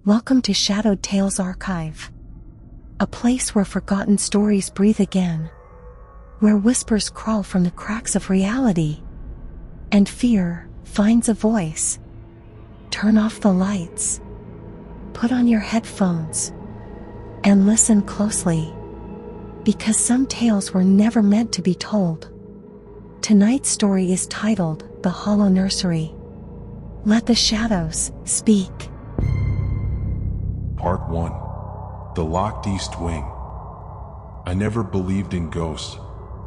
Welcome to Shadowed Tales Archive, a place where forgotten stories breathe again, where whispers crawl from the cracks of reality, and fear finds a voice. Turn off the lights, put on your headphones, and listen closely, because some tales were never meant to be told. Tonight's story is titled The Hollow Nursery. Let the shadows speak. Part 1. The Locked East Wing. I never believed in ghosts,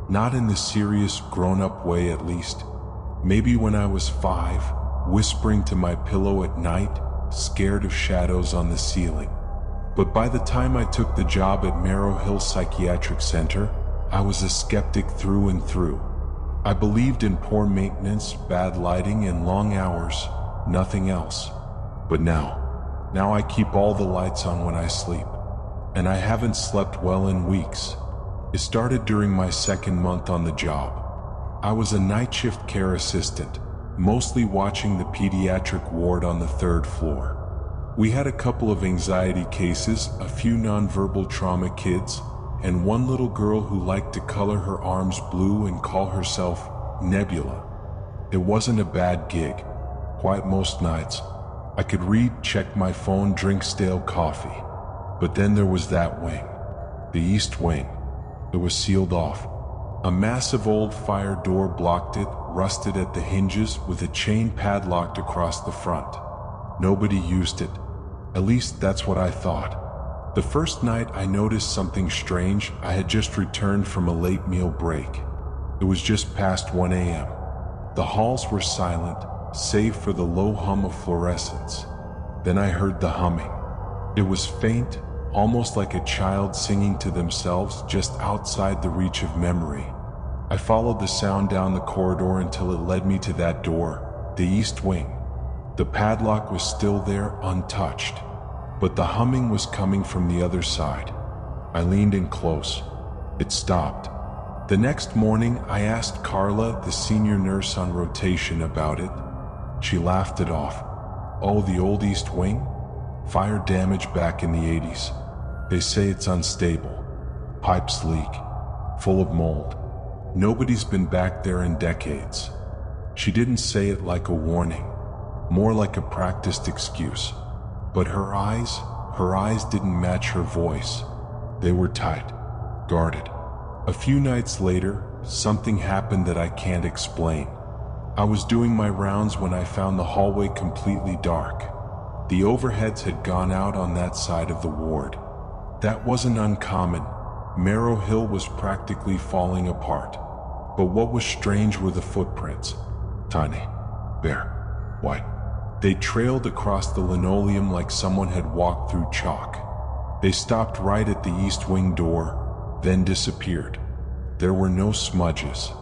not in the serious, grown-up way at least. Maybe when I was 5, whispering to my pillow at night, scared of shadows on the ceiling. But by the time I took the job at Marrow Hill Psychiatric Center, I was a skeptic through and through. I believed in poor maintenance, bad lighting, and long hours, nothing else. But now I keep all the lights on when I sleep, and I haven't slept well in weeks. It started during my second month on the job. I was a night shift care assistant, mostly watching the pediatric ward on the 3rd floor. We had a couple of anxiety cases, a few nonverbal trauma kids, and one little girl who liked to color her arms blue and call herself Nebula. It wasn't a bad gig, quiet most nights. I could read, check my phone, drink stale coffee. But then there was that wing, the East Wing. It was sealed off. A massive old fire door blocked it, rusted at the hinges with a chain padlocked across the front. Nobody used it. At least that's what I thought. The first night I noticed something strange. I had just returned from a late meal break. It was just past 1 a.m. The halls were silent, save for the low hum of fluorescents. Then I heard the humming. It was faint, almost like a child singing to themselves just outside the reach of memory. I followed the sound down the corridor until it led me to that door, the East Wing. The padlock was still there, untouched, but the humming was coming from the other side. I leaned in close. It stopped. The next morning, I asked Carla, the senior nurse on rotation, about it. She laughed it off. Oh, the old East Wing? Fire damage back in the 80s. They say it's unstable. Pipes leak. Full of mold. Nobody's been back there in decades. She didn't say it like a warning, more like a practiced excuse. But her eyes didn't match her voice. They were tight, guarded. A few nights later, something happened that I can't explain. I was doing my rounds when I found the hallway completely dark. The overheads had gone out on that side of the ward. That wasn't uncommon. Marrow Hill was practically falling apart. But what was strange were the footprints. Tiny, bare, white. They trailed across the linoleum like someone had walked through chalk. They stopped right at the East Wing door, then disappeared. There were no smudges,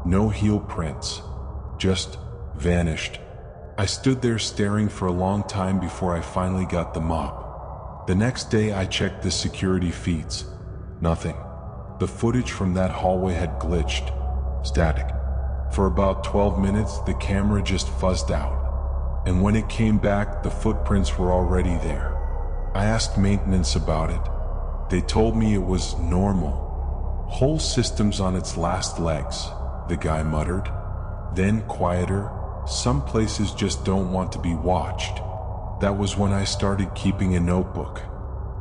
no heel prints. Just vanished. I stood there staring for a long time before I finally got the mop. The next day I checked the security feeds. Nothing. The footage from that hallway had glitched. Static. For about 12 minutes the camera just fuzzed out. And when it came back, the footprints were already there. I asked maintenance about it. They told me it was normal. Whole system's on its last legs, the guy muttered. Then quieter, some places just don't want to be watched. That was when I started keeping a notebook.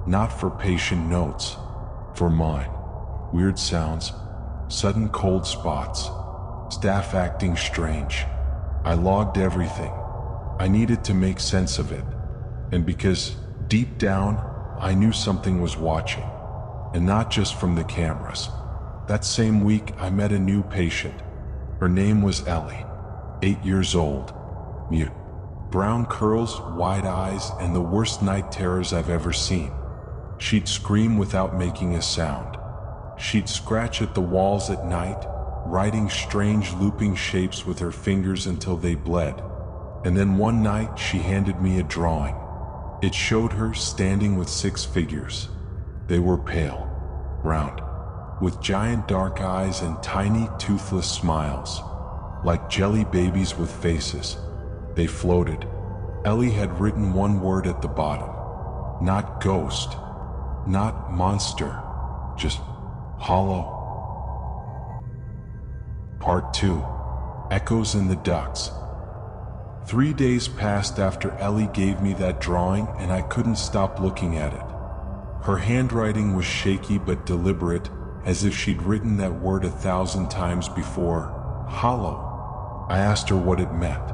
Not for patient notes, for mine. Weird sounds, sudden cold spots, staff acting strange. I logged everything. I needed to make sense of it. And because deep down, I knew something was watching. And not just from the cameras. That same week, I met a new patient. Her name was Ellie, 8 years old, mute, brown curls, wide eyes, and the worst night terrors I've ever seen. She'd scream without making a sound. She'd scratch at the walls at night, writing strange looping shapes with her fingers until they bled. And then one night she handed me a drawing. It showed her standing with 6 figures. They were pale, round, with giant dark eyes and tiny toothless smiles, like jelly babies with faces. They floated. Ellie had written one word at the bottom, Not ghost, not monster, just hollow. Part 2. Echoes in the Ducts. 3 days passed after Ellie gave me that drawing, and I couldn't stop looking at it. Her handwriting was shaky but deliberate, as if she'd written that word 1,000 times before. Hollow. I asked her what it meant.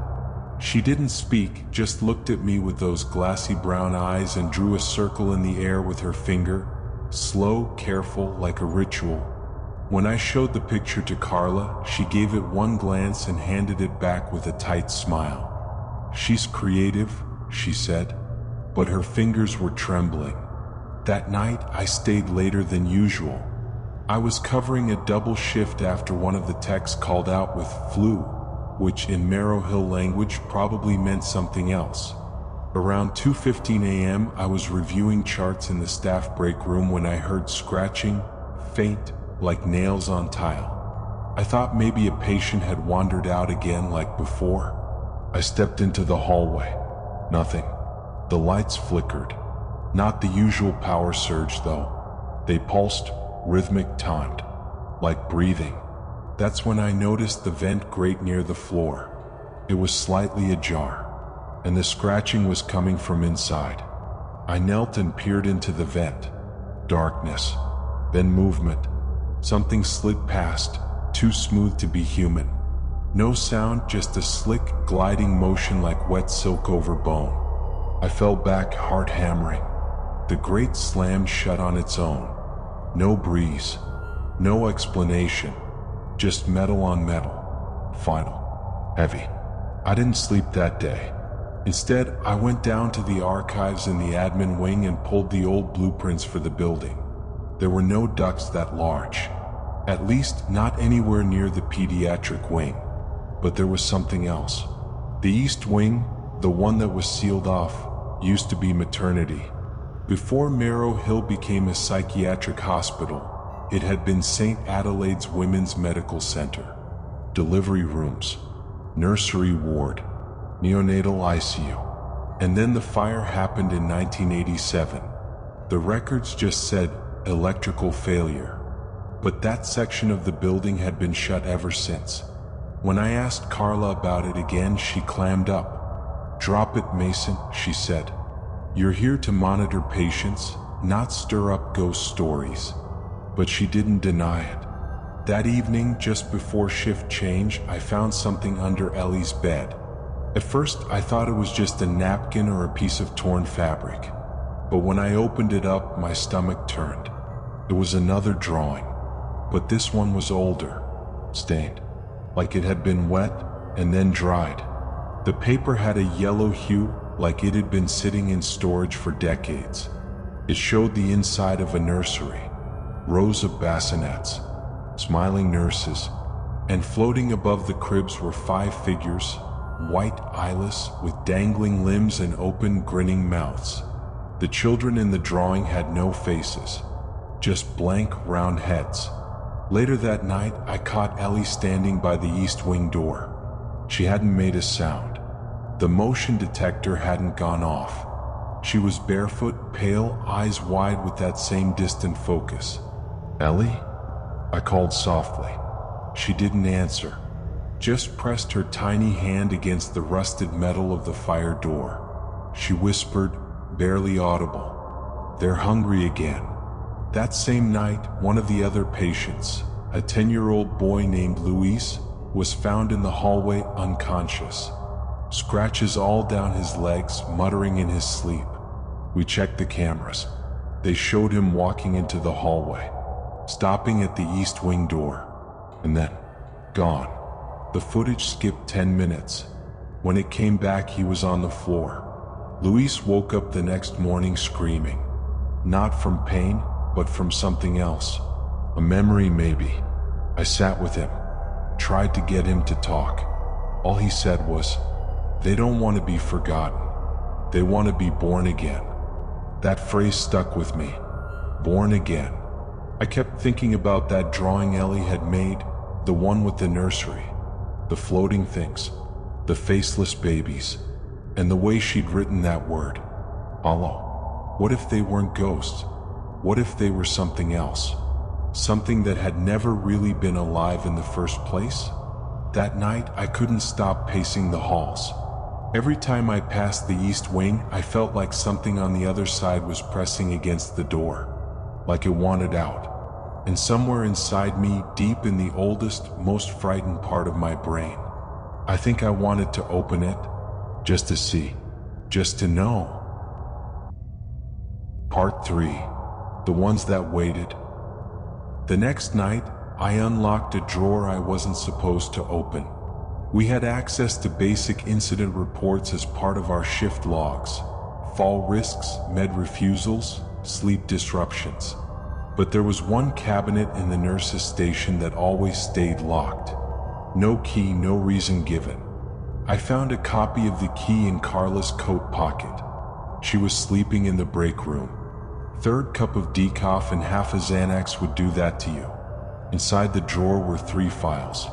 She didn't speak, just looked at me with those glassy brown eyes and drew a circle in the air with her finger, slow, careful, like a ritual. When I showed the picture to Carla, she gave it one glance and handed it back with a tight smile. "She's creative," she said, but her fingers were trembling. That night, I stayed later than usual. I was covering a double shift after one of the techs called out with flu, which in Marrow Hill language probably meant something else. Around 2:15 a.m., I was reviewing charts in the staff break room when I heard scratching, faint, like nails on tile. I thought maybe a patient had wandered out again like before. I stepped into the hallway. Nothing. The lights flickered. Not the usual power surge, though. They pulsed, rhythmic, timed, like breathing. That's when I noticed the vent grate near the floor. It was slightly ajar, and the scratching was coming from inside. I knelt and peered into the vent. Darkness, then movement. Something slid past, too smooth to be human. No sound, just a slick, gliding motion like wet silk over bone. I fell back, heart hammering. The grate slammed shut on its own. No breeze, no explanation, just metal on metal. Final. Heavy. I didn't sleep that day. Instead, I went down to the archives in the admin wing and pulled the old blueprints for the building. There were no ducts that large. At least not anywhere near the pediatric wing. But there was something else. The east wing, the one that was sealed off, used to be maternity. Before Marrow Hill became a psychiatric hospital, it had been St. Adelaide's Women's Medical Center. Delivery rooms, nursery ward, neonatal ICU. And then the fire happened in 1987. The records just said electrical failure. But that section of the building had been shut ever since. When I asked Carla about it again, she clammed up. "Drop it, Mason," she said. "You're here to monitor patients, not stir up ghost stories." But she didn't deny it. That evening, just before shift change, I found something under Ellie's bed. At first, I thought it was just a napkin or a piece of torn fabric. But when I opened it up, my stomach turned. It was another drawing, but this one was older, stained, like it had been wet and then dried. The paper had a yellow hue, like it had been sitting in storage for decades. It showed the inside of a nursery, rows of bassinets, smiling nurses, and floating above the cribs were 5 figures, white, eyeless, with dangling limbs and open, grinning mouths. The children in the drawing had no faces, just blank, round heads. Later that night, I caught Ellie standing by the east wing door. She hadn't made a sound. The motion detector hadn't gone off. She was barefoot, pale, eyes wide with that same distant focus. "Ellie?" I called softly. She didn't answer, just pressed her tiny hand against the rusted metal of the fire door. She whispered, barely audible, "They're hungry again." That same night, one of the other patients, a 10-year-old boy named Luis, was found in the hallway unconscious. Scratches all down his legs, muttering in his sleep. We checked the cameras. They showed him walking into the hallway, stopping at the east wing door, and then gone. The footage skipped 10 minutes. When it came back, he was on the floor. Luis woke up the next morning screaming. Not from pain, but from something else. A memory, maybe. I sat with him, tried to get him to talk. All he said was, "They don't want to be forgotten. They want to be born again." That phrase stuck with me. Born again. I kept thinking about that drawing Ellie had made, the one with the nursery, the floating things, the faceless babies, and the way she'd written that word, hollow. What if they weren't ghosts? What if they were something else? Something that had never really been alive in the first place? That night, I couldn't stop pacing the halls. Every time I passed the east wing, I felt like something on the other side was pressing against the door, like it wanted out. And somewhere inside me, deep in the oldest, most frightened part of my brain, I think I wanted to open it, just to see, just to know. Part 3. The Ones That Waited. The next night, I unlocked a drawer I wasn't supposed to open. We had access to basic incident reports as part of our shift logs: fall risks, med refusals, sleep disruptions. But there was one cabinet in the nurse's station that always stayed locked. No key, no reason given. I found a copy of the key in Carla's coat pocket. She was sleeping in the break room. Third cup of decaf and half a Xanax would do that to you. Inside the drawer were 3 files.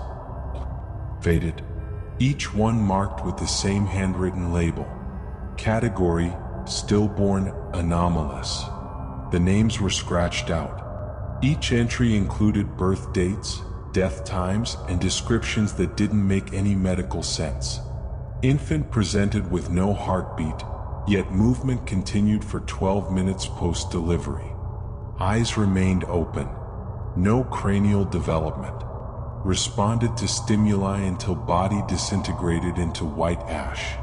Faded. Each one marked with the same handwritten label. Category: Stillborn Anomalous. The names were scratched out. Each entry included birth dates, death times, and descriptions that didn't make any medical sense. Infant presented with no heartbeat, yet movement continued for 12 minutes post-delivery. Eyes remained open. No cranial development. Responded to stimuli until body disintegrated into white ash.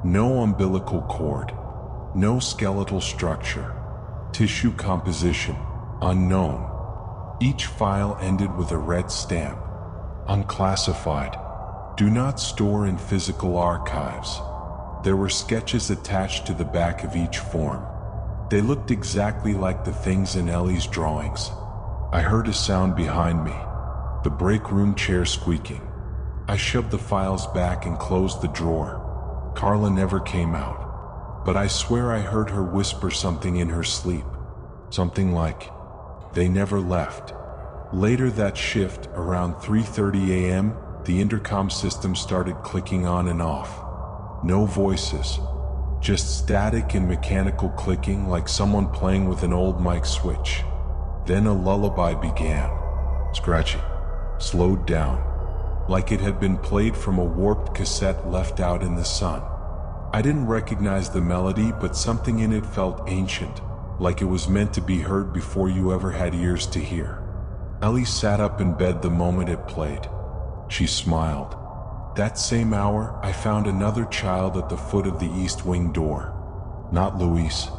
No umbilical cord. No skeletal structure. Tissue composition: unknown. Each file ended with a red stamp: unclassified. Do not store in physical archives. There were sketches attached to the back of each form. They looked exactly like the things in Ellie's drawings. I heard a sound behind me. The break room chair squeaking. I shoved the files back and closed the drawer. Carla never came out, but I swear I heard her whisper something in her sleep. Something like, "They never left." Later that shift, around 3:30 a.m., the intercom system started clicking on and off. No voices, just static and mechanical clicking, like someone playing with an old mic switch. Then a lullaby began. Scratchy. Slowed down, like it had been played from a warped cassette left out in the sun. I didn't recognize the melody, but something in it felt ancient, like it was meant to be heard before you ever had ears to hear. Ellie sat up in bed the moment it played. She smiled. That same hour, I found another child at the foot of the east wing door. Not Louise,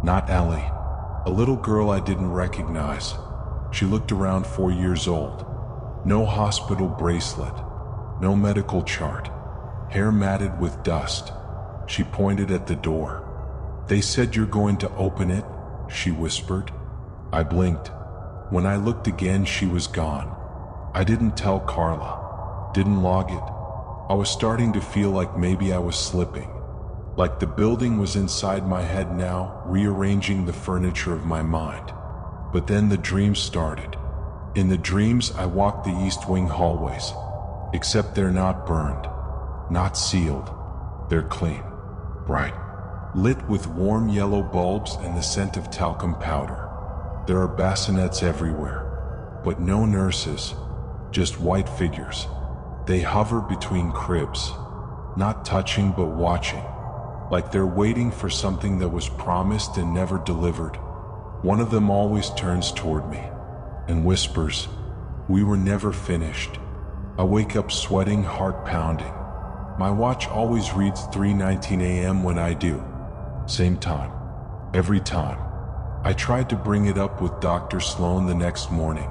not Ellie. A little girl I didn't recognize. She looked around 4 years old. No hospital bracelet, no medical chart, hair matted with dust. She pointed at the door. "They said you're going to open it," she whispered. I blinked. When I looked again, she was gone. I didn't tell Carla, didn't log it. I was starting to feel like maybe I was slipping, like the building was inside my head now, rearranging the furniture of my mind. But then the dreams started. In the dreams, I walked the east wing hallways, except they're not burned, not sealed. They're clean, bright, lit with warm yellow bulbs and the scent of talcum powder. There are bassinets everywhere, but no nurses, just white figures. They hover between cribs, not touching but watching, like they're waiting for something that was promised and never delivered. One of them always turns toward me and whispers, "We were never finished." I wake up sweating, heart pounding. My watch always reads 3:19 a.m. when I do. Same time, every time. I tried to bring it up with Dr. Sloan the next morning.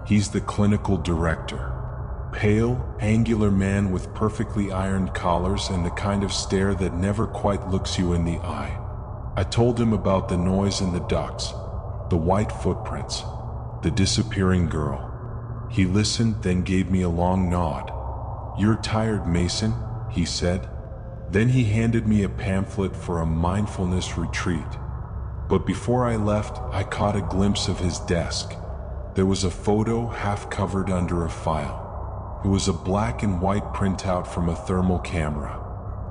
He's the clinical director. Pale, angular man with perfectly ironed collars and the kind of stare that never quite looks you in the eye. I told him about the noise in the ducts, the white footprints, the disappearing girl. He listened, then gave me a long nod. "You're tired, Mason," he said. Then he handed me a pamphlet for a mindfulness retreat. But before I left, I caught a glimpse of his desk. There was a photo half covered under a file. It was a black and white printout from a thermal camera.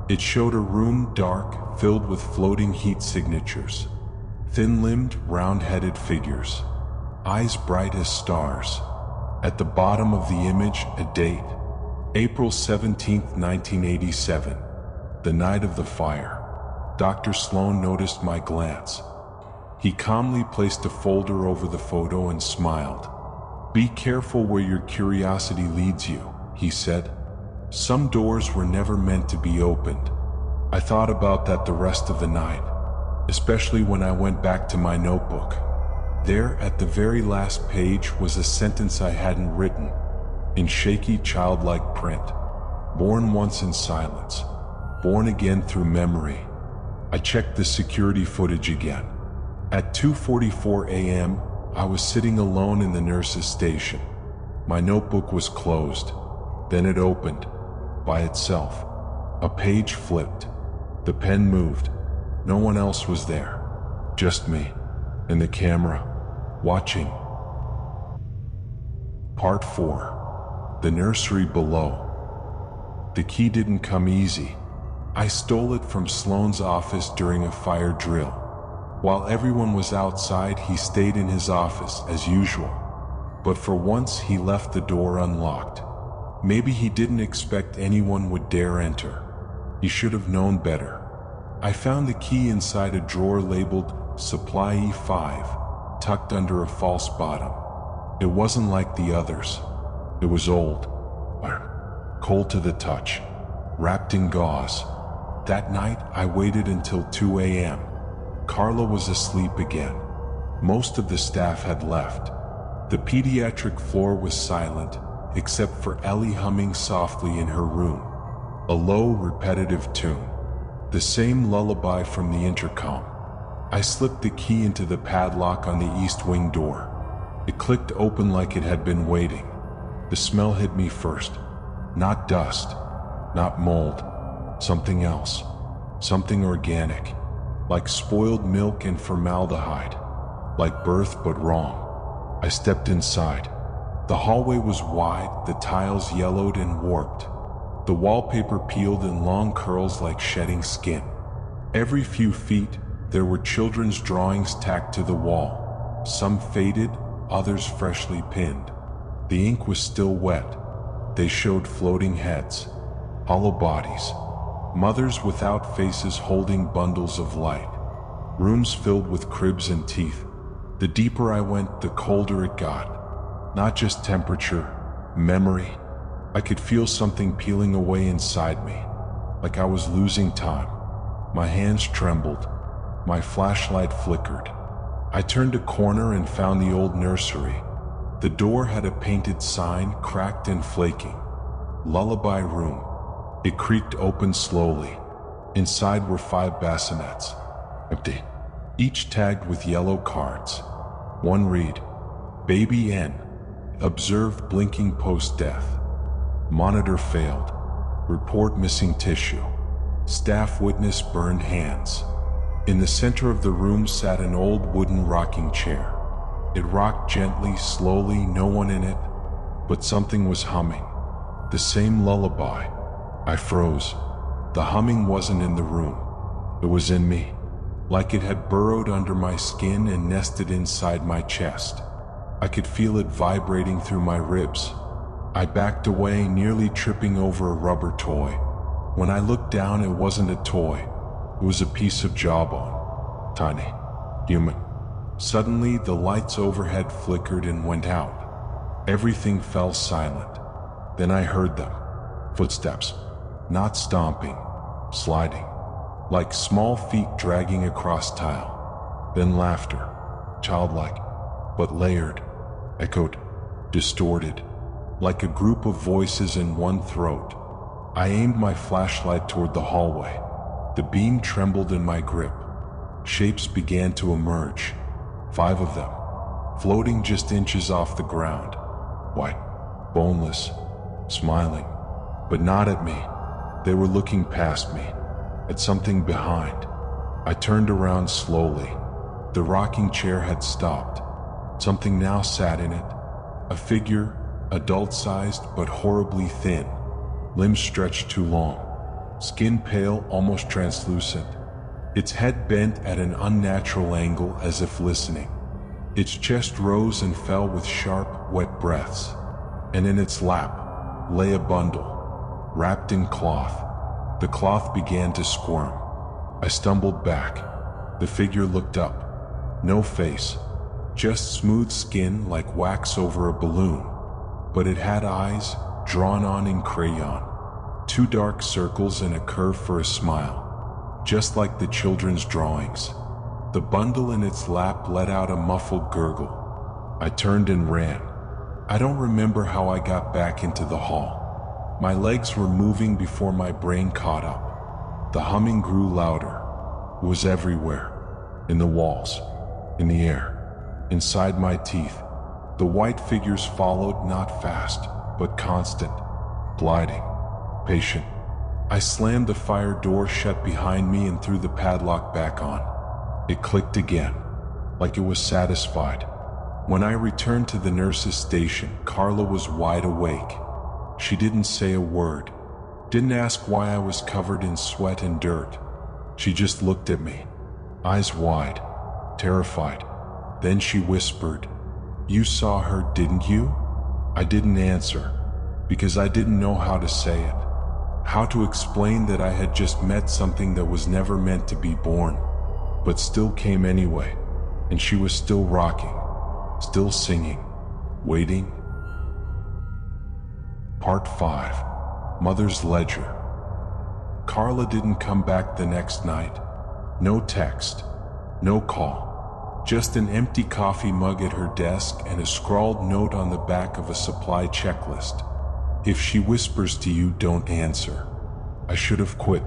It showed a room dark, filled with floating heat signatures. Thin-limbed, round-headed figures, eyes bright as stars. At the bottom of the image, a date, April 17, 1987, the night of the fire. Dr. Sloan noticed my glance. He calmly placed a folder over the photo and smiled. "Be careful where your curiosity leads you," he said. "Some doors were never meant to be opened." I thought about that the rest of the night, especially when I went back to my notebook. There, at the very last page, was a sentence I hadn't written, in shaky, childlike print. "Born once in silence, born again through memory." I checked the security footage again. At 2:44 a.m., I was sitting alone in the nurse's station. My notebook was closed. Then it opened, by itself. A page flipped. The pen moved. No one else was there. Just me, and the camera, watching. Part 4. The nursery below. The key didn't come easy. I stole it from Sloan's office during a fire drill. While everyone was outside, he stayed in his office as usual. But for once, he left the door unlocked. Maybe he didn't expect anyone would dare enter. He should have known better. I found the key inside a drawer labeled Supply E5, tucked under a false bottom. It wasn't like the others. It was old, cold to the touch, wrapped in gauze. That night, I waited until 2 a.m. Carla was asleep again. Most of the staff had left. The pediatric floor was silent, except for Ellie humming softly in her room. A low, repetitive tune. The same lullaby from the intercom. I slipped the key into the padlock on the east wing door. It clicked open like it had been waiting. The smell hit me first. Not dust, not mold. Something else. Something organic. Like spoiled milk and formaldehyde. Like birth but wrong. I stepped inside. The hallway was wide, the tiles yellowed and warped. The wallpaper peeled in long curls like shedding skin. Every few feet, there were children's drawings tacked to the wall. Some faded, others freshly pinned. The ink was still wet. They showed floating heads, hollow bodies, mothers without faces holding bundles of light. Rooms filled with cribs and teeth. The deeper I went, the colder it got. Not just temperature, memory. I could feel something peeling away inside me, like I was losing time. My hands trembled. My flashlight flickered. I turned a corner and found the old nursery. The door had a painted sign, cracked and flaking. Lullaby room. It creaked open slowly. Inside were 5 bassinets, empty, each tagged with yellow cards. One read, Baby N, observed blinking post-death. Monitor failed. Report missing tissue. Staff witness burned hands. In the center of the room sat an old wooden rocking chair. It rocked gently, slowly, no one in it, but something was humming. The same lullaby. I froze. The humming wasn't in the room. It was in me, like it had burrowed under my skin and nested inside my chest. I could feel it vibrating through my ribs. I backed away, nearly tripping over a rubber toy. When I looked down, it wasn't a toy. It was a piece of jawbone. Tiny. Human. Suddenly, the lights overhead flickered and went out. Everything fell silent. Then I heard them. Footsteps. Not stomping. Sliding. Like small feet dragging across tile. Then laughter. Childlike. But layered. Echoed. Distorted. Like a group of voices in one throat. I aimed my flashlight toward the hallway. The beam trembled in my grip. Shapes began to emerge. 5 of them, floating just inches off the ground. White, boneless, smiling, but not at me. They were looking past me, at something behind. I turned around slowly. The rocking chair had stopped. Something now sat in it. A figure, adult-sized but horribly thin. Limbs stretched too long. Skin pale, almost translucent. its head bent at an unnatural angle as if listening. Its chest rose and fell with sharp, wet breaths, and in its lap lay a bundle, wrapped in cloth. The cloth began to squirm. I stumbled back. The figure looked up. No face, just smooth skin like wax over a balloon. But it had eyes, drawn on in crayon, 2 dark circles and a curve for a smile, just like the children's drawings. The bundle in its lap let out a muffled gurgle. I turned and ran. I don't remember how I got back into the hall. My legs were moving before my brain caught up. The humming grew louder. It was everywhere. In the walls, in the air, inside my teeth. The white figures followed, not fast, but constant, gliding, patient. I slammed the fire door shut behind me and threw the padlock back on. It clicked again, like it was satisfied. When I returned to the nurse's station, Carla was wide awake. She didn't say a word, didn't ask why I was covered in sweat and dirt. She just looked at me, eyes wide, terrified. Then she whispered, "You saw her, didn't you?" I didn't answer, because I didn't know how to say it. How to explain that I had just met something that was never meant to be born, but still came anyway. And she was still rocking, still singing, waiting. Part 5. Mother's Ledger. Carla didn't come back the next night. No text, no call, just an empty coffee mug at her desk and a scrawled note on the back of a supply checklist. If she whispers to you, don't answer. I should have quit.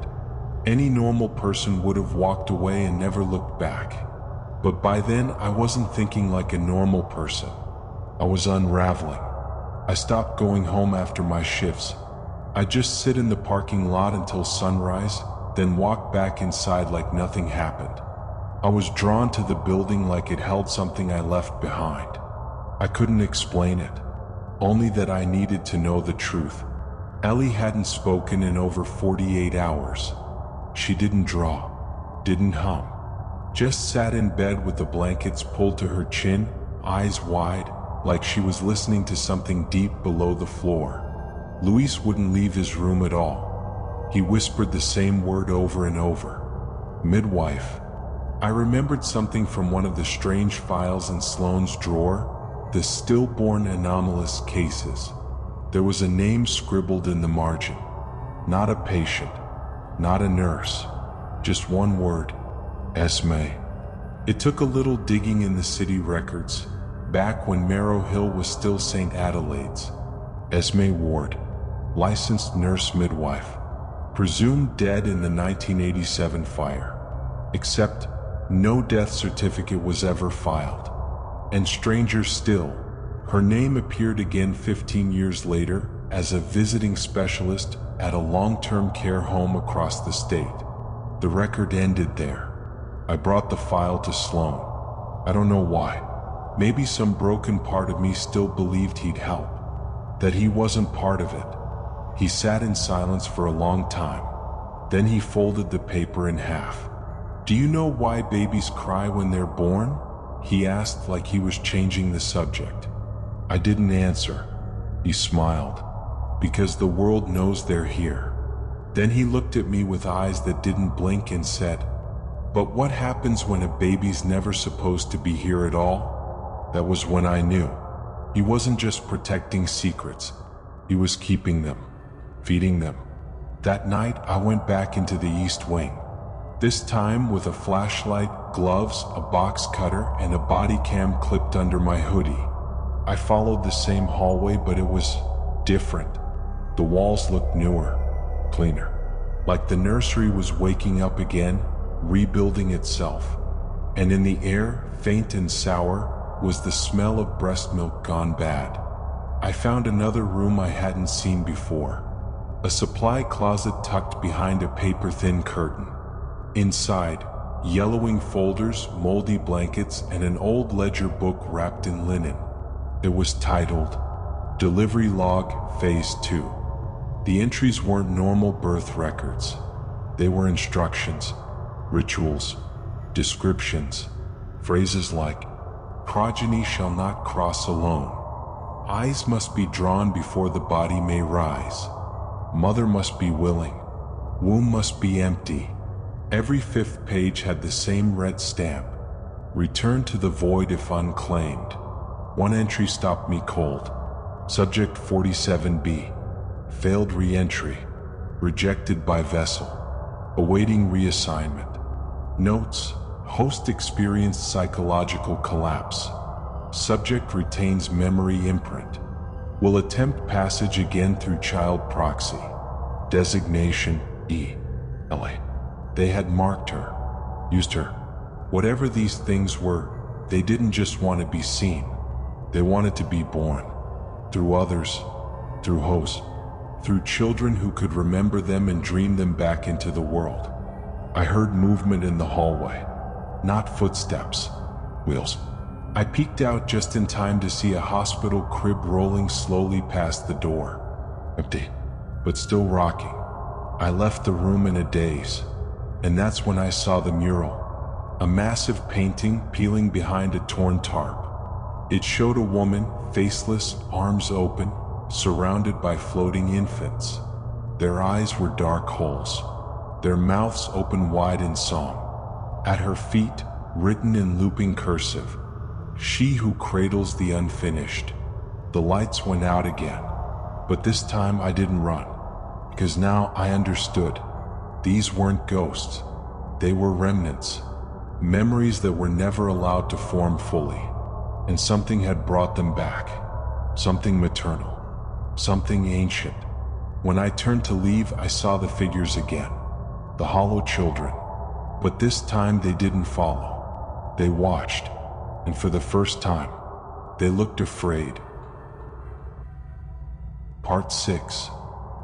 Any normal person would have walked away and never looked back. But by then, I wasn't thinking like a normal person. I was unraveling. I stopped going home after my shifts. I'd just sit in the parking lot until sunrise, then walk back inside like nothing happened. I was drawn to the building like it held something I left behind. I couldn't explain it, only that I needed to know the truth. Ellie hadn't spoken in over 48 hours. She didn't draw, didn't hum, just sat in bed with the blankets pulled to her chin, eyes wide, like she was listening to something deep below the floor. Luis wouldn't leave his room at all. He whispered the same word over and over. Midwife. I remembered something from one of the strange files in Sloane's drawer, the stillborn anomalous cases. There was a name scribbled in the margin. Not a patient, not a nurse, just one word, Esme. It took a little digging in the city records, back when Marrow Hill was still St. Adelaide's. Esme Ward, licensed nurse midwife, presumed dead in the 1987 fire. Except, no death certificate was ever filed. And stranger still, her name appeared again 15 years later as a visiting specialist at a long-term care home across the state. The record ended there. I brought the file to Sloane. I don't know why. Maybe some broken part of me still believed he'd help, that he wasn't part of it. He sat in silence for a long time. Then he folded the paper in half. "Do you know why babies cry when they're born?" he asked like he was changing the subject. I didn't answer. He smiled. "Because the world knows they're here." Then he looked at me with eyes that didn't blink and said, "But what happens when a baby's never supposed to be here at all?" That was when I knew. He wasn't just protecting secrets. He was keeping them, feeding them. That night, I went back into the East Wing. This time with a flashlight, gloves, a box cutter, and a body cam clipped under my hoodie. I followed the same hallway, but it was different. The walls looked newer, cleaner. Like the nursery was waking up again, rebuilding itself. And in the air, faint and sour, was the smell of breast milk gone bad. I found another room I hadn't seen before. A supply closet tucked behind a paper-thin curtain. Inside, yellowing folders, moldy blankets, and an old ledger book wrapped in linen. It was titled, Delivery Log, Phase 2. The entries weren't normal birth records. They were instructions. rituals, descriptions, phrases like, "Progeny shall not cross alone. Eyes must be drawn before the body may rise. Mother must be willing. Womb must be empty." Every fifth page had the same red stamp: "Return to the void if unclaimed." One entry stopped me cold. Subject 47B. Failed re-entry. Rejected by vessel. Awaiting reassignment. Notes: host experienced psychological collapse. Subject retains memory imprint. Will attempt passage again through child proxy. Designation E. LA. They had marked her, used her. Whatever these things were, they didn't just want to be seen. They wanted to be born. Through others, through hosts, through children who could remember them and dream them back into the world. I heard movement in the hallway. Not footsteps, wheels. I peeked out just in time to see a hospital crib rolling slowly past the door. Empty, but still rocking. I left the room in a daze, and that's when I saw the mural. A massive painting peeling behind a torn tarp. It showed a woman, faceless, arms open, surrounded by floating infants. Their eyes were dark holes, their mouths open wide in song. At her feet, written in looping cursive, "She who cradles the unfinished." The lights went out again, but this time I didn't run, because now I understood. These weren't ghosts. They were remnants, memories that were never allowed to form fully, and something had brought them back. Something maternal, something ancient. When I turned to leave, I saw the figures again, the hollow children, but this time they didn't follow. They watched, and for the first time, they looked afraid. Part 6.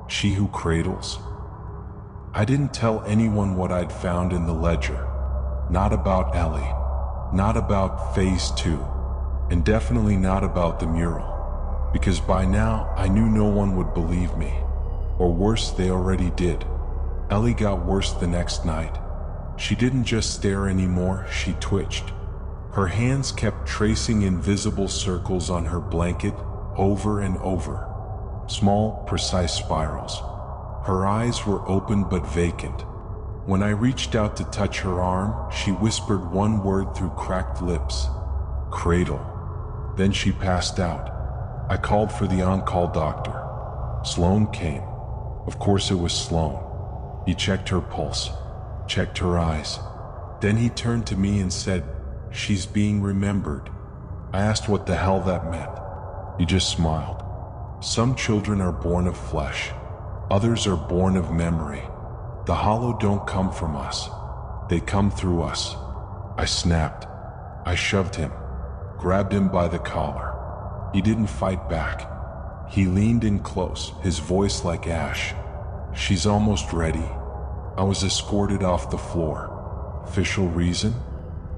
She Who Cradles. I didn't tell anyone what I'd found in the ledger. Not about Ellie, not about Phase 2, and definitely not about the mural, because by now I knew no one would believe me, or worse, they already did. Ellie got worse the next night. She didn't just stare anymore, she twitched. Her hands kept tracing invisible circles on her blanket over and over. Small, precise spirals. Her eyes were open but vacant. When I reached out to touch her arm, she whispered one word through cracked lips: "Cradle." Then she passed out. I called for the on-call doctor. Sloan came. Of course it was Sloan. He checked her pulse, checked her eyes. Then he turned to me and said, "She's being remembered." I asked what the hell that meant. He just smiled. Some children are born of flesh. Others are born of memory. The hollow don't come from us. They come through us. I snapped. I shoved him, grabbed him by the collar. He didn't fight back. He leaned in close, his voice like ash. "She's almost ready." I was escorted off the floor. Official reason?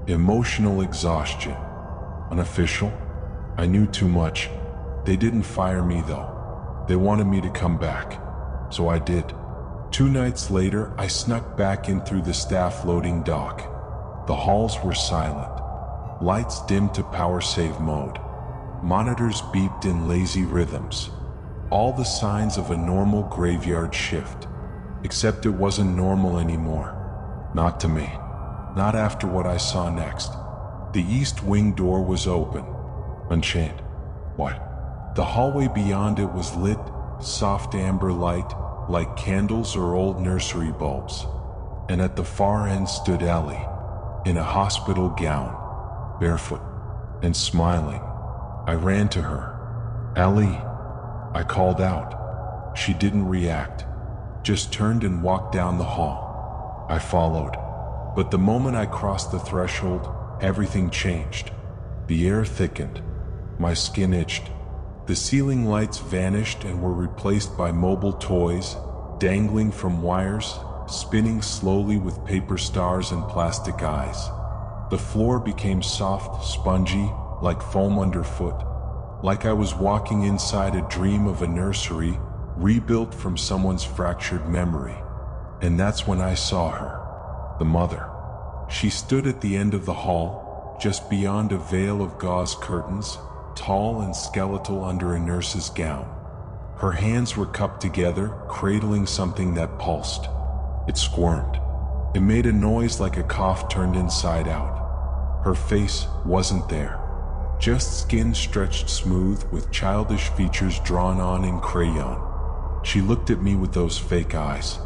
Emotional exhaustion. Unofficial? I knew too much. They didn't fire me though. They wanted me to come back. So I did. 2 nights later, I snuck back in through the staff loading dock. The halls were silent. Lights dimmed to power save mode. Monitors beeped in lazy rhythms. All the signs of a normal graveyard shift. Except it wasn't normal anymore. Not to me. Not after what I saw next. The east wing door was open. Unchained. What? The hallway beyond it was lit, soft amber light, like candles or old nursery bulbs. And at the far end stood Ellie, in a hospital gown, barefoot, and smiling. I ran to her. "Ellie," I called out. She didn't react, just turned and walked down the hall. I followed. But the moment I crossed the threshold, everything changed. The air thickened. My skin itched. The ceiling lights vanished and were replaced by mobile toys, dangling from wires, spinning slowly with paper stars and plastic eyes. The floor became soft, spongy, like foam underfoot, like I was walking inside a dream of a nursery, rebuilt from someone's fractured memory. And that's when I saw her, the mother. She stood at the end of the hall, just beyond a veil of gauze curtains, tall and skeletal under a nurse's gown. Her hands were cupped together, cradling something that pulsed. It squirmed. It made a noise like a cough turned inside out. Her face wasn't there. Just skin stretched smooth with childish features drawn on in crayon. She looked at me with those fake eyes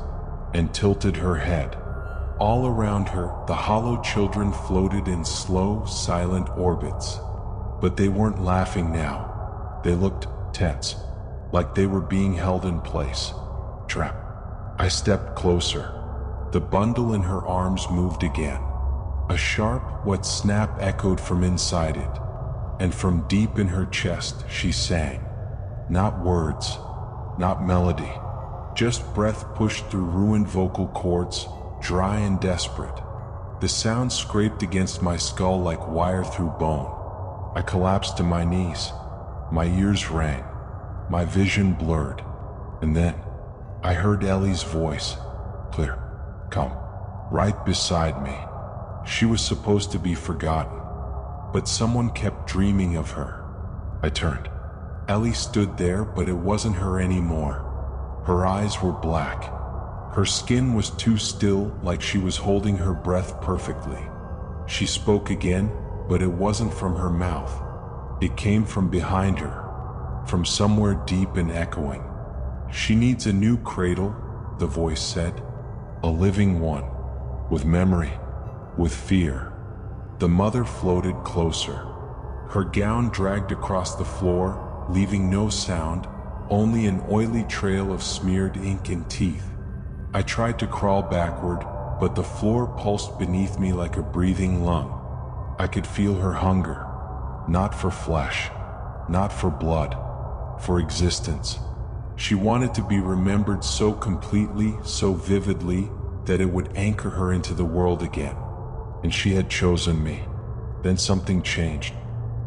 and tilted her head. All around her, the hollow children floated in slow, silent orbits. But they weren't laughing now. They looked tense, like they were being held in place, trapped. I stepped closer. The bundle in her arms moved again. A sharp, wet snap echoed from inside it, and from deep in her chest she sang. Not words, not melody, just breath pushed through ruined vocal cords, dry and desperate. The sound scraped against my skull like wire through bone. I collapsed to my knees. My ears rang. My vision blurred. And then I heard Ellie's voice, clear, come, right beside me. She was supposed to be forgotten, but someone kept dreaming of her. I turned. Ellie stood there, but it wasn't her anymore. Her eyes were black. Her skin was too still, like she was holding her breath perfectly. She spoke again, but it wasn't from her mouth. It came from behind her, from somewhere deep and echoing. She needs a new cradle, the voice said. A living one, with memory, with fear. The mother floated closer. Her gown dragged across the floor, leaving no sound, only an oily trail of smeared ink and teeth. I tried to crawl backward, but the floor pulsed beneath me like a breathing lung. I could feel her hunger, not for flesh, not for blood, for existence. She wanted to be remembered so completely, so vividly, that it would anchor her into the world again. And she had chosen me. Then something changed.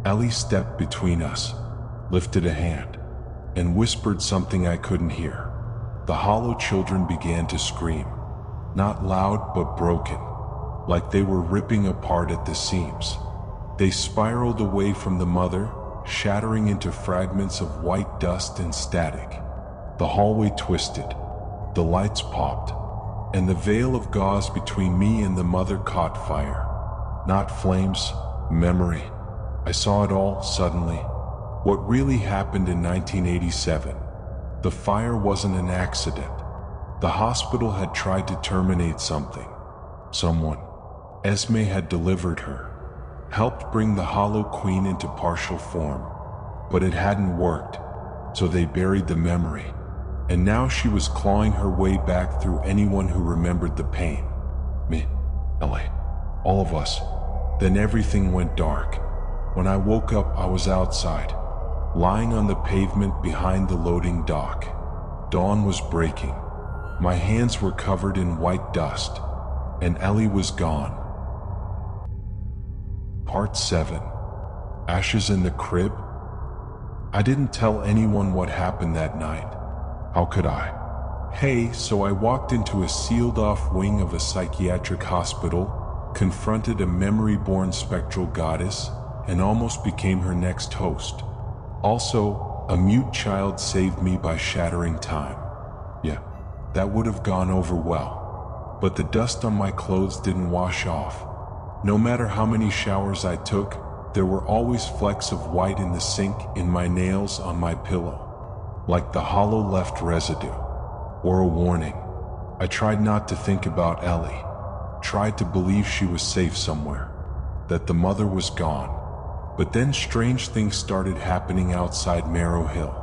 Ellie stepped between us, lifted a hand, and whispered something I couldn't hear. The hollow children began to scream, not loud but broken, like they were ripping apart at the seams. They spiraled away from the mother, shattering into fragments of white dust and static. The hallway twisted, the lights popped, and the veil of gauze between me and the mother caught fire. Not flames, memory. I saw it all suddenly. What really happened in 1987. The fire wasn't an accident. The hospital had tried to terminate something. Someone. Esme had delivered her, helped bring the Hollow Queen into partial form. But it hadn't worked, so they buried the memory. And now she was clawing her way back through anyone who remembered the pain. Me, Ellie, all of us. Then everything went dark. When I woke up, I was outside, lying on the pavement behind the loading dock. Dawn was breaking. My hands were covered in white dust, and Ellie was gone. Part 7. Ashes in the crib? I didn't tell anyone what happened that night. How could I? Hey, so I walked into a sealed-off wing of a psychiatric hospital, confronted a memory-born spectral goddess, and almost became her next host. Also, a mute child saved me by shattering time. Yeah, that would have gone over well. But the dust on my clothes didn't wash off. No matter how many showers I took, there were always flecks of white in the sink, in my nails, on my pillow. Like the hollow left residue. Or a warning. I tried not to think about Ellie. Tried to believe she was safe somewhere. That the mother was gone. But then strange things started happening outside Marrow Hill.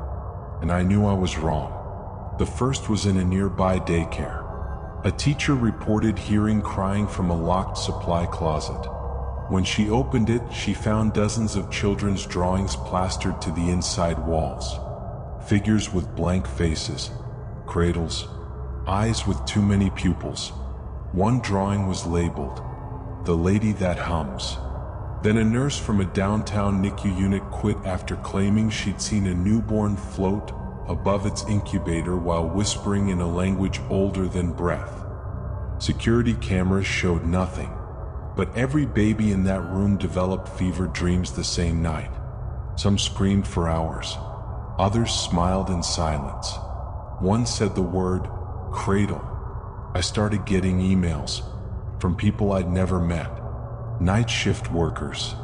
And I knew I was wrong. The first was in a nearby daycare. A teacher reported hearing crying from a locked supply closet. When she opened it, she found dozens of children's drawings plastered to the inside walls. Figures with blank faces, cradles, eyes with too many pupils. One drawing was labeled, "The Lady That Hums." Then a nurse from a downtown NICU unit quit after claiming she'd seen a newborn float above its incubator while whispering in a language older than breath. Security cameras showed nothing, But every baby in that room developed fever dreams the same night. Some screamed for hours. Others smiled in silence. One said the word cradle. I started getting emails from people I'd never met. Night shift workers,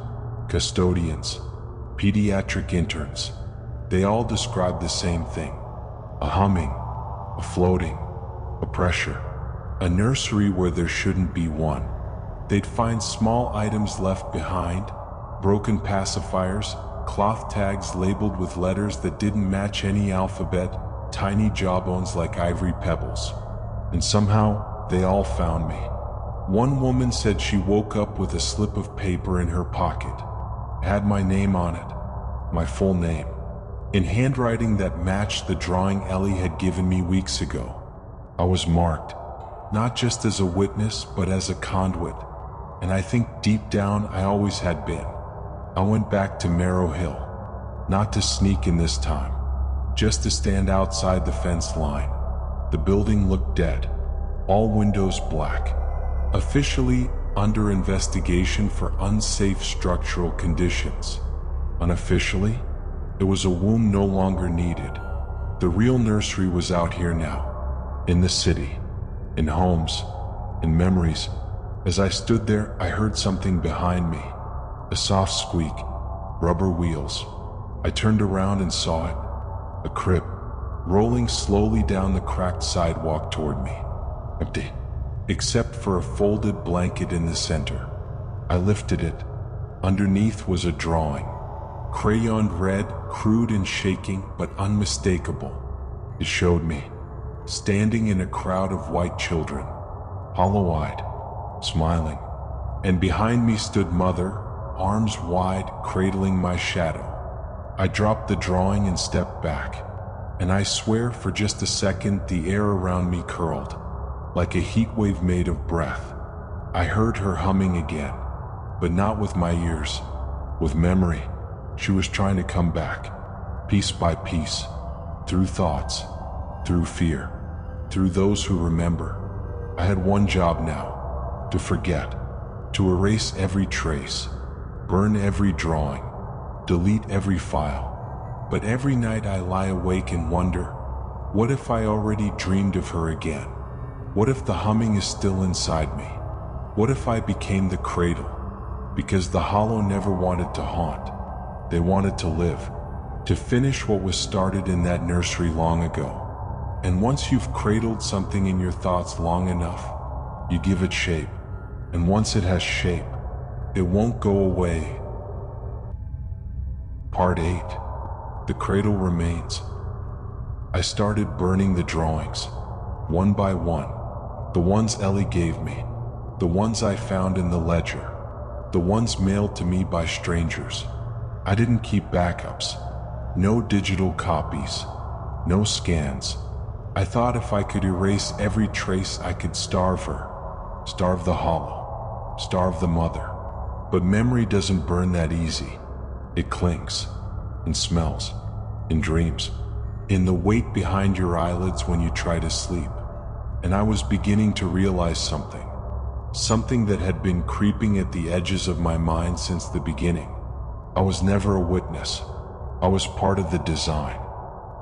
custodians, pediatric interns. They all described the same thing. A humming, a floating, a pressure. A nursery where there shouldn't be one. They'd find small items left behind, broken pacifiers, cloth tags labeled with letters that didn't match any alphabet, tiny jawbones like ivory pebbles. And somehow, they all found me. One woman said she woke up with a slip of paper in her pocket. It had my name on it, my full name, in handwriting that matched the drawing Ellie had given me weeks ago. I was marked, not just as a witness, but as a conduit. And I think deep down I always had been. I went back to Marrow Hill, not to sneak in this time, just to stand outside the fence line. The building looked dead, all windows black, officially under investigation for unsafe structural conditions. Unofficially, it was a womb no longer needed. The real nursery was out here now, in the city, in homes, in memories. As I stood there, I heard something behind me. A soft squeak, rubber wheels. I turned around and saw it. A crib, rolling slowly down the cracked sidewalk toward me. Empty, except for a folded blanket in the center. I lifted it. Underneath was a drawing. Crayoned red, crude and shaking, but unmistakable. It showed me, standing in a crowd of white children, hollow-eyed, smiling, and behind me stood Mother, arms wide, cradling my shadow. I dropped the drawing and stepped back, and I swear for just a second the air around me curled, like a heat wave made of breath. I heard her humming again, but not with my ears, with memory. She was trying to come back, piece by piece, through thoughts, through fear, through those who remember. I had one job now. To forget, to erase every trace, burn every drawing, delete every file. But every night I lie awake and wonder, what if I already dreamed of her again? What if the humming is still inside me? What if I became the cradle? Because the hollow never wanted to haunt. They wanted to live, to finish what was started in that nursery long ago. And once you've cradled something in your thoughts long enough, you give it shape. And once it has shape, it won't go away. Part 8. The cradle remains. I started burning the drawings, one by one. The ones Ellie gave me, the ones I found in the ledger, the ones mailed to me by strangers. I didn't keep backups, no digital copies, no scans. I thought if I could erase every trace, I could starve her, starve the hollow, starve the mother. But memory doesn't burn that easy. It clings, and smells, in dreams, in the weight behind your eyelids when you try to sleep. And I was beginning to realize something that had been creeping at the edges of my mind since the beginning. I was never a witness. I was part of the design.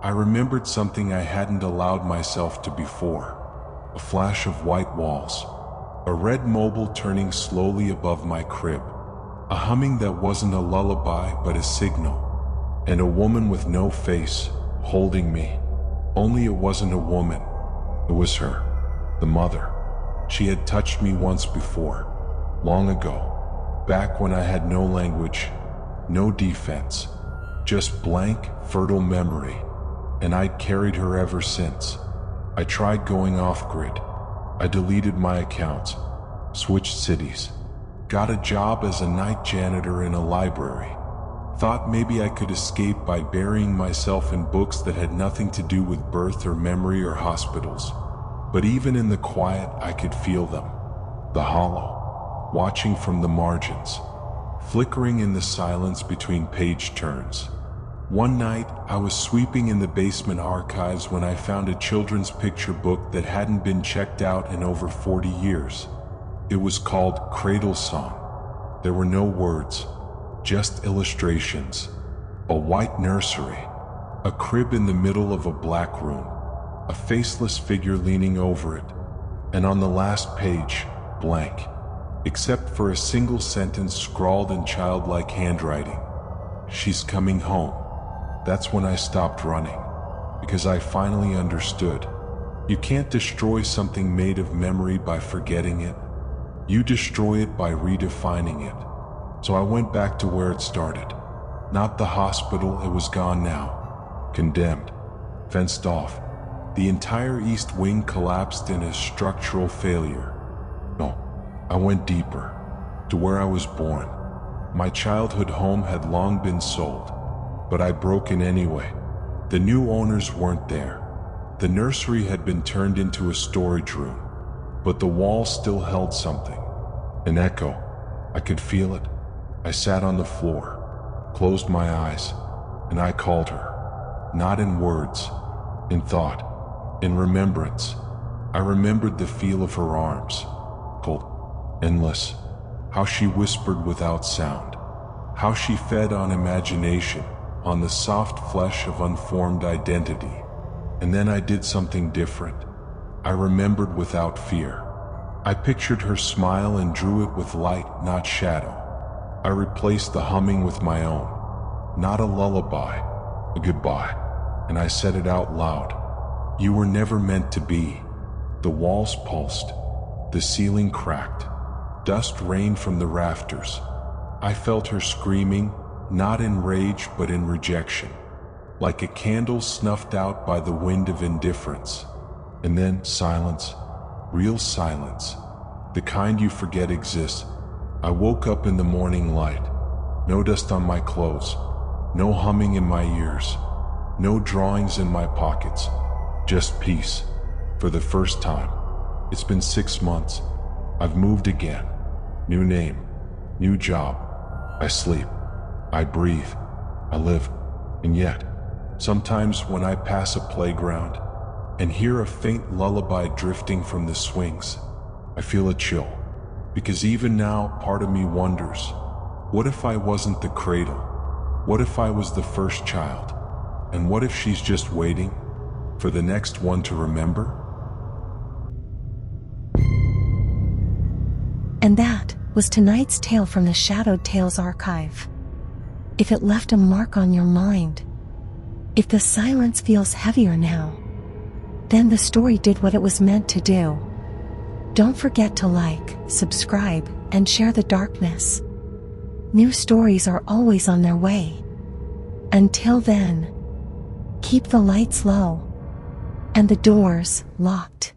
I remembered something I hadn't allowed myself to before. A flash of white walls, a red mobile turning slowly above my crib, a humming that wasn't a lullaby but a signal, and a woman with no face holding me. Only it wasn't a woman. It was her, the mother. She had touched me once before, long ago, back when I had no language, no defense, just blank, fertile memory, and I'd carried her ever since. I tried going off-grid. I deleted my accounts, switched cities, got a job as a night janitor in a library, thought maybe I could escape by burying myself in books that had nothing to do with birth or memory or hospitals. But even in the quiet, I could feel them, the hollow, watching from the margins, flickering in the silence between page turns. One night, I was sweeping in the basement archives when I found a children's picture book that hadn't been checked out in over 40 years. It was called Cradle Song. There were no words, just illustrations. A white nursery, a crib in the middle of a black room, a faceless figure leaning over it, and on the last page, blank, except for a single sentence scrawled in childlike handwriting. She's coming home. That's when I stopped running, because I finally understood. You can't destroy something made of memory by forgetting it. You destroy it by redefining it. So I went back to where it started. Not the hospital, it was gone now. Condemned. Fenced off. The entire East Wing collapsed in a structural failure. No, I went deeper. To where I was born. My childhood home had long been sold. But I broke in anyway. The new owners weren't there. The nursery had been turned into a storage room. But the walls still held something. An echo. I could feel it. I sat on the floor, closed my eyes, and I called her. Not in words, in thought, in remembrance. I remembered the feel of her arms, cold, endless. How she whispered without sound. How she fed on imagination, on the soft flesh of unformed identity. And then I did something different. I remembered without fear. I pictured her smile and drew it with light, not shadow. I replaced the humming with my own. Not a lullaby, a goodbye. And I said it out loud. You were never meant to be. The walls pulsed. The ceiling cracked. Dust rained from the rafters. I felt her screaming, not in rage but in rejection. Like a candle snuffed out by the wind of indifference. And then silence. Real silence. The kind you forget exists. I woke up in the morning light. No dust on my clothes. No humming in my ears. No drawings in my pockets. Just peace. For the first time. It's been 6 months. I've moved again. New name. New job. I sleep. I breathe. I live. And yet, sometimes when I pass a playground and hear a faint lullaby drifting from the swings, I feel a chill. Because even now, part of me wonders, what if I wasn't the cradle? What if I was the first child? And what if she's just waiting for the next one to remember? And that was tonight's tale from the Shadowed Tales archive. If it left a mark on your mind, if the silence feels heavier now, then the story did what it was meant to do. Don't forget to like, subscribe, and share the darkness. New stories are always on their way. Until then, keep the lights low and the doors locked.